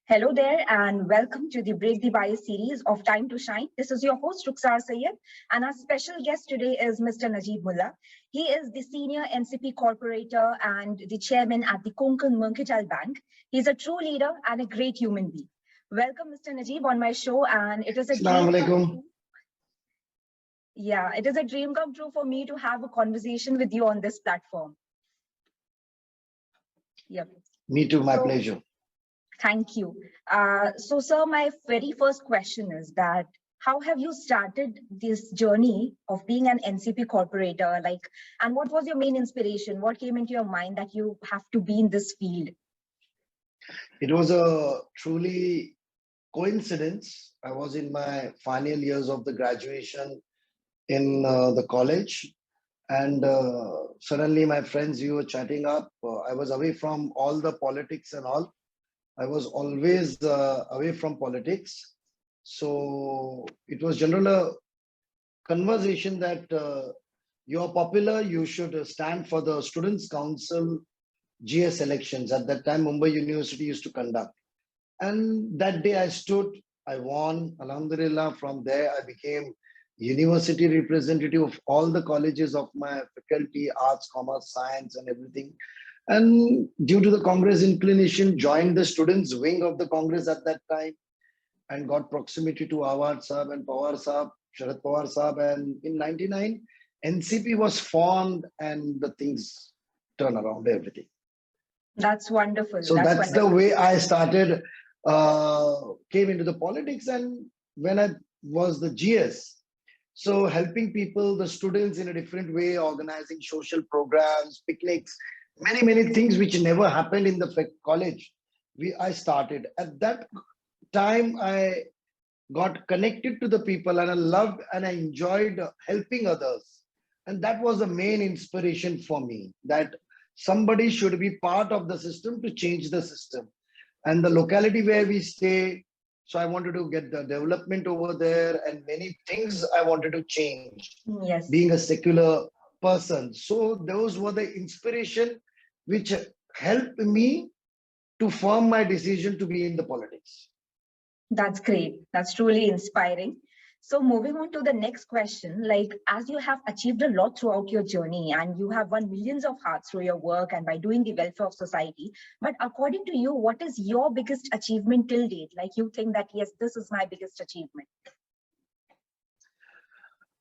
Hello there and welcome to the Break the Bias series of Time to Shine. This is your host Ruxar Sayed and our special guest today is Mr. Najeeb Mulla. He is the senior NCP Corporator and the chairman at the Konkan Mercantile Bank. He's a true leader and a great human being. Welcome Mr. Najeeb on my show and it is a Assalamu alaikum. it is a dream come true for me to have a conversation with you on this platform. Yep. Me too, my pleasure. Thank you. So, sir, my very first question is that how have you started this journey of being an NCP corporator? And what was your main inspiration? What came into your mind that you have to be in this field? It was a truly coincidence. I was in my final years of the graduation in the college, and suddenly my friends, we were chatting up. I was away from all the politics and all. I was always away from politics. So it was general conversation that you're popular, you should stand for the Students' Council GS elections. At that time, Mumbai University used to conduct. And that day I stood, I won, alhamdulillah. From there, I became university representative of all the colleges of my faculty, arts, commerce, science, and everything. And due to the Congress inclination, joined the students' wing of the Congress at that time and got proximity to Awad Saab and Pawar Saab, Sharad Pawar Saab. And in 99, NCP was formed and the things turn around everything. That's wonderful. So that's the way I started, came into the politics. And when I was the GS, so helping people, the students in a different way, organizing social programs, picnics, many things which never happened in the college. I started. At that time, I got connected to the people and I loved and I enjoyed helping others. And that was the main inspiration for me, that somebody should be part of the system to change the system. And the locality where we stay, so I wanted to get the development over there and many things I wanted to change. Yes. Being a secular person. So those were the inspiration which helped me to form my decision to be in the politics. That's great. That's truly inspiring. So moving on to the next question, as you have achieved a lot throughout your journey and you have won millions of hearts through your work and by doing the welfare of society, but according to you, what is your biggest achievement till date? You think that, yes, this is my biggest achievement.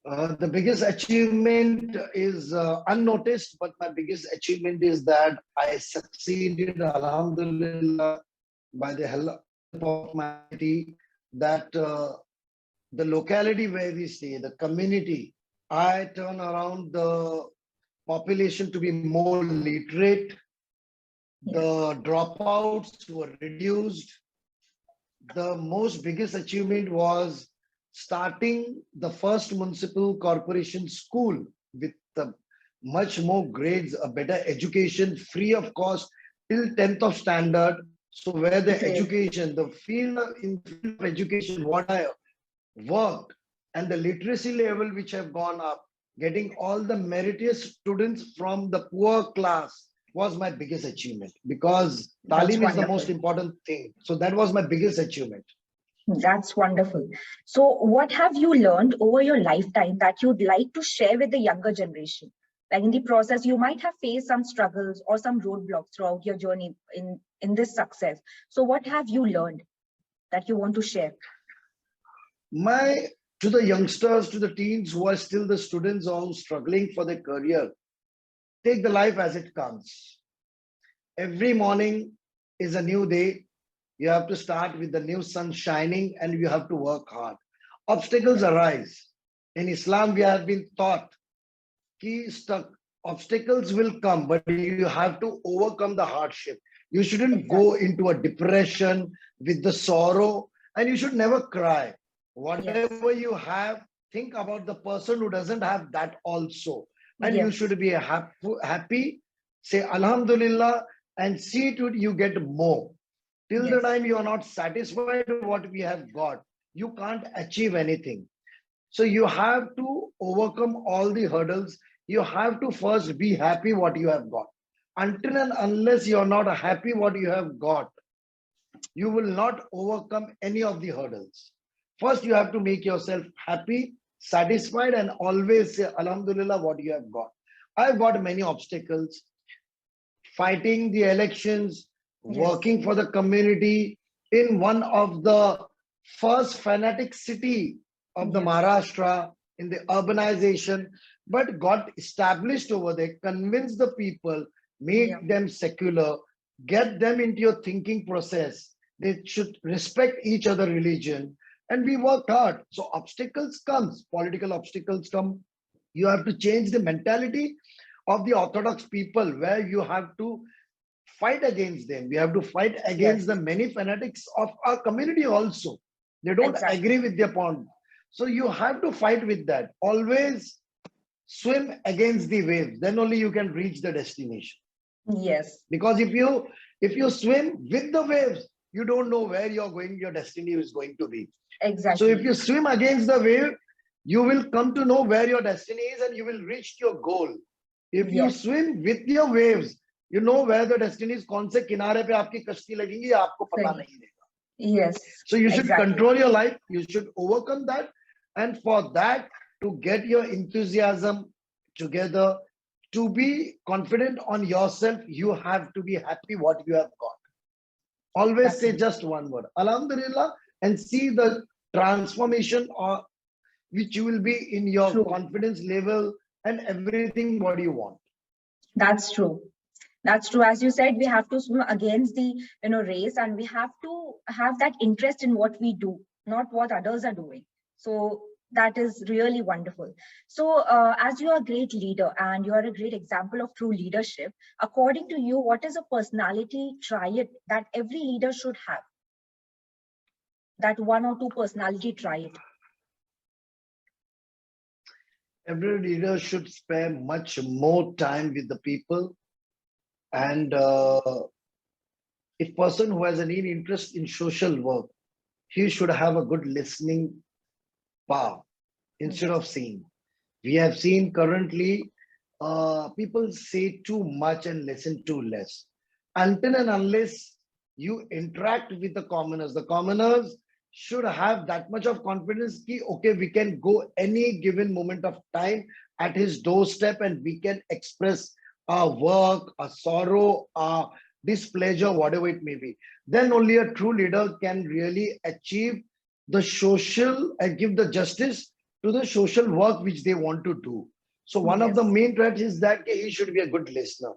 The biggest achievement is unnoticed, but my biggest achievement is that I succeeded, alhamdulillah, by the help of my community, that the locality where we stay, the community, I turn around the population to be more literate. The dropouts were reduced. The most biggest achievement was starting the first municipal corporation school with much more grades, a better education, free of cost till 10th of standard. So where the education, the field of education, what I worked and the literacy level which have gone up, getting all the meritorious students from the poor class was my biggest achievement, because Talim is the most important thing. So that was my biggest achievement. That's wonderful. So what have you learned over your lifetime that you'd like to share with the younger generation? In the process, you might have faced some struggles or some roadblocks throughout your journey in this success. So what have you learned that you want to share? To the youngsters, to the teens who are still the students or struggling for their career, take the life as it comes. Every morning is a new day. You have to start with the new sun shining and you have to work hard. Obstacles arise. In Islam, we have been taught that obstacles will come, but you have to overcome the hardship. You shouldn't go into a depression with the sorrow, and you should never cry. Whatever you have, think about the person who doesn't have that also. And you should be happy, say Alhamdulillah, and see to it you get more. Till the time you are not satisfied with what we have got, you can't achieve anything. So you have to overcome all the hurdles. You have to first be happy what you have got. Until and unless you're not happy what you have got, you will not overcome any of the hurdles. First, you have to make yourself happy, satisfied, and always say, Alhamdulillah, what you have got. I've got many obstacles, fighting the elections, Yes. working for the community in one of the first fanatic city of the Yes. Maharashtra in the urbanization, but got established over there, convince the people, Yeah. make them secular, get them into your thinking process. They should respect each other religion, and we worked hard. So obstacles comes, political obstacles come. You have to change the mentality of the orthodox people where you have to fight against them. We have to fight against Yes. the many fanatics of our community also. They don't Exactly. agree with their point. So you have to fight with that. Always swim against the waves. Then only you can reach the destination. Yes. Because if you swim with the waves, you don't know where you're going, your destiny is going to be. So if Exactly. you swim against the wave, you will come to know where your destiny is and you will reach your goal. If you Yes. swim with your waves, you know where the destiny is. कौन से किनारे पे आपकी कश्ती लगेगी आपको पता Sorry. नहीं रहेगा. Yes. So you should Exactly. control your life. You should overcome that, and for that, to get your enthusiasm together, to be confident on yourself, you have to be happy what you have got. Always That's say just one word, Alhamdulillah, and see the transformation or which you will be in your true. confidence level and everything what you want. That's true. That's true. As you said, we have to swim against the race, and we have to have that interest in what we do, not what others are doing. So that is really wonderful. So as you are a great leader and you are a great example of true leadership, according to you, what is a personality trait that every leader should have? That one or two personality trait. Every leader should spend much more time with the people, and if person who has an interest in social work, he should have a good listening power instead Yes. of seeing. We have seen currently people say too much and listen too less. Until and unless you interact with the commoners should have that much of confidence ki, okay, we can go any given moment of time at his doorstep and we can express our work, our sorrow, our displeasure, whatever it may be. Then only a true leader can really achieve the social and give the justice to the social work which they want to do. So one of the Yes. main traits is that he should be a good listener.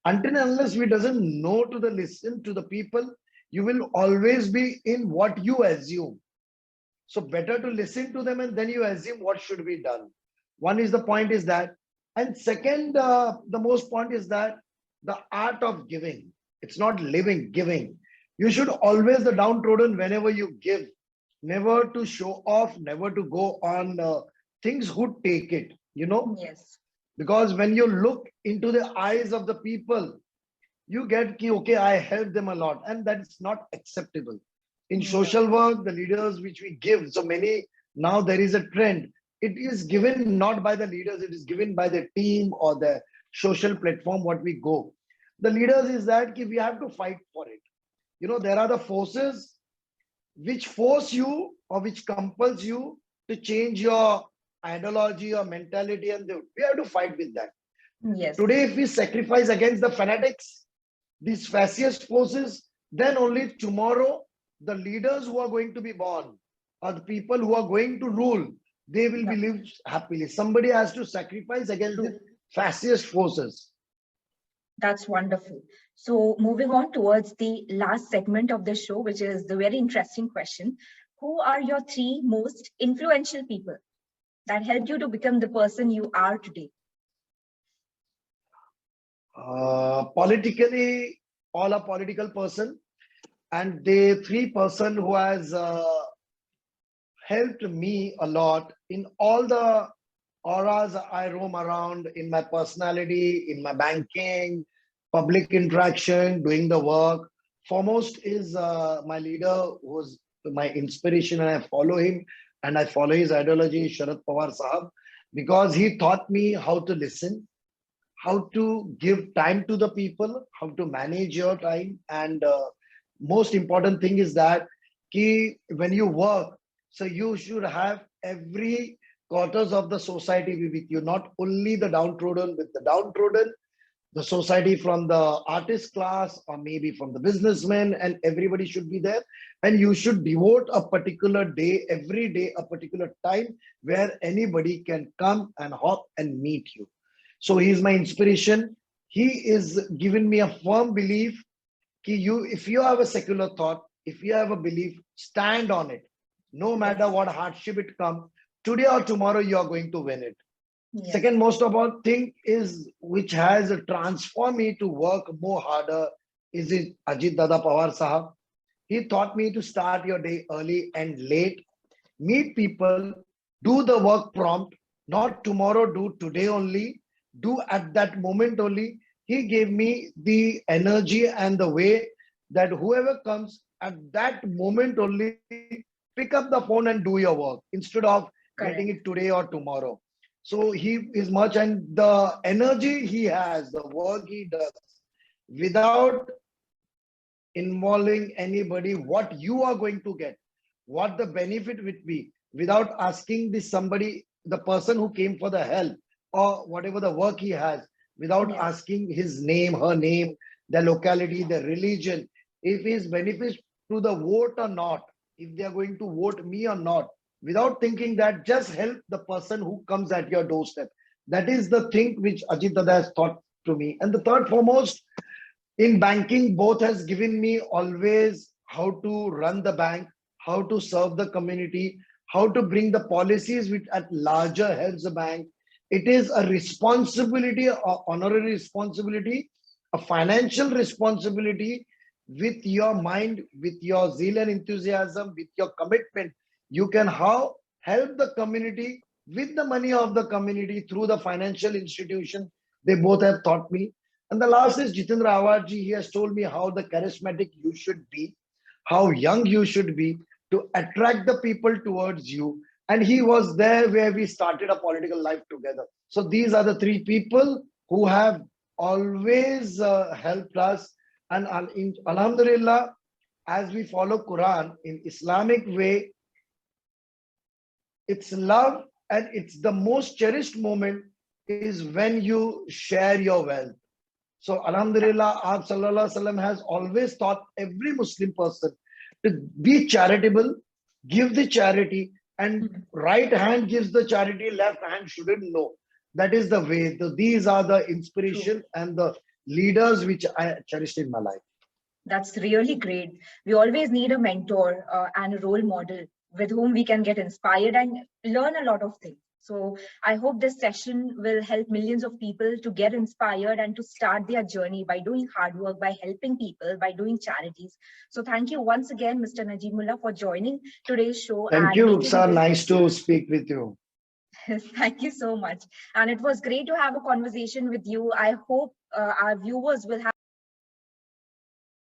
Until and unless we doesn't know to the listen to the people, you will always be in what you assume. So better to listen to them and then you assume what should be done. One is the point is that, and second, the most point is that the art of giving. It's not living, giving. You should always the downtrodden whenever you give, never to show off, never to go on things who take it. Yes. Because when you look into the eyes of the people, you get ki, okay, I help them a lot, and that's not acceptable. In Yeah. social work, the leaders which we give, so many now there is a trend. It is given not by the leaders, it is given by the team or the social platform what we go. The leaders is that ki we have to fight for it. There are the forces which force you or which compels you to change your ideology or mentality, and we have to fight with that. Yes. Today, if we sacrifice against the fanatics, these fascist forces, then only tomorrow the leaders who are going to be born or the people who are going to rule, they will be Yeah. lived happily. Somebody has to sacrifice against the True. fascist forces. That's wonderful. So moving on towards the last segment of the show, which is the very interesting question. Who are your three most influential people that helped you to become the person you are today? Politically, all are political person, and the three person who has helped me a lot in all the auras I roam around in my personality, in my banking, public interaction, doing the work. Foremost is my leader, who's my inspiration, and I follow him and I follow his ideology, Sharad Pawar Sahab, because he taught me how to listen, how to give time to the people, how to manage your time, and most important thing is that ki when you work, so you should have every quarters of the society be with you, not only the downtrodden with the downtrodden, the society from the artist class or maybe from the businessmen, and everybody should be there. And you should devote a particular day, every day, a particular time where anybody can come and hop and meet you. So he is my inspiration. He is giving me a firm belief कि you, if you have a secular thought, if you have a belief, stand on it. No matter Yes. what hardship it comes, today or tomorrow you are going to win it. Yes. Second most about thing is which has transformed me to work more harder is it Ajit Dada Pawar Sahab. He taught me to start your day early and late, meet people, do the work prompt, not tomorrow, do today only, do at that moment only. He gave me the energy and the way that whoever comes at that moment only, pick up the phone and do your work instead of getting Correct. it today or tomorrow. So he is much, and the energy he has, the work he does, without involving anybody, what you are going to get, what the benefit would be, without asking this somebody, the person who came for the help or whatever the work he has, without Yes. asking his name, her name, the locality, the religion, if his benefits to the vote or not, if they are going to vote me or not, without thinking that, just help the person who comes at your doorstep. That is the thing which Ajit Dada has taught to me. And the third foremost, in banking, both has given me always how to run the bank, how to serve the community, how to bring the policies which at larger helps the bank. It is a responsibility, a honorary responsibility, a financial responsibility. With your mind, with your zeal and enthusiasm, with your commitment, you can how help the community with the money of the community through the financial institution. They both have taught me. And the last is Jitendra Awadji. He has told me how the charismatic you should be, how young you should be to attract the people towards you. And he was there where we started a political life together. So these are the three people who have always helped us. And Alhamdulillah, as we follow Quran in Islamic way, it's love, and it's the most cherished moment is when you share your wealth. So Alhamdulillah, Aap Sallallahu Alaihi Wasallam has always taught every Muslim person to be charitable, give the charity, and Mhm. right hand gives the charity, left hand shouldn't know. That is the way. These are the True. inspiration and the leaders which I cherished in my life. That's really great. We always need a mentor and a role model with whom we can get inspired and learn a lot of things. So I hope this session will help millions of people to get inspired and to start their journey by doing hard work, by helping people, by doing charities. So thank you once again, Mr. Najeeb Mullah, for joining today's show Thank and you, making Rukhsar. this. Nice to speak with you. Thank you so much. And it was great to have a conversation with you. I hope our viewers will have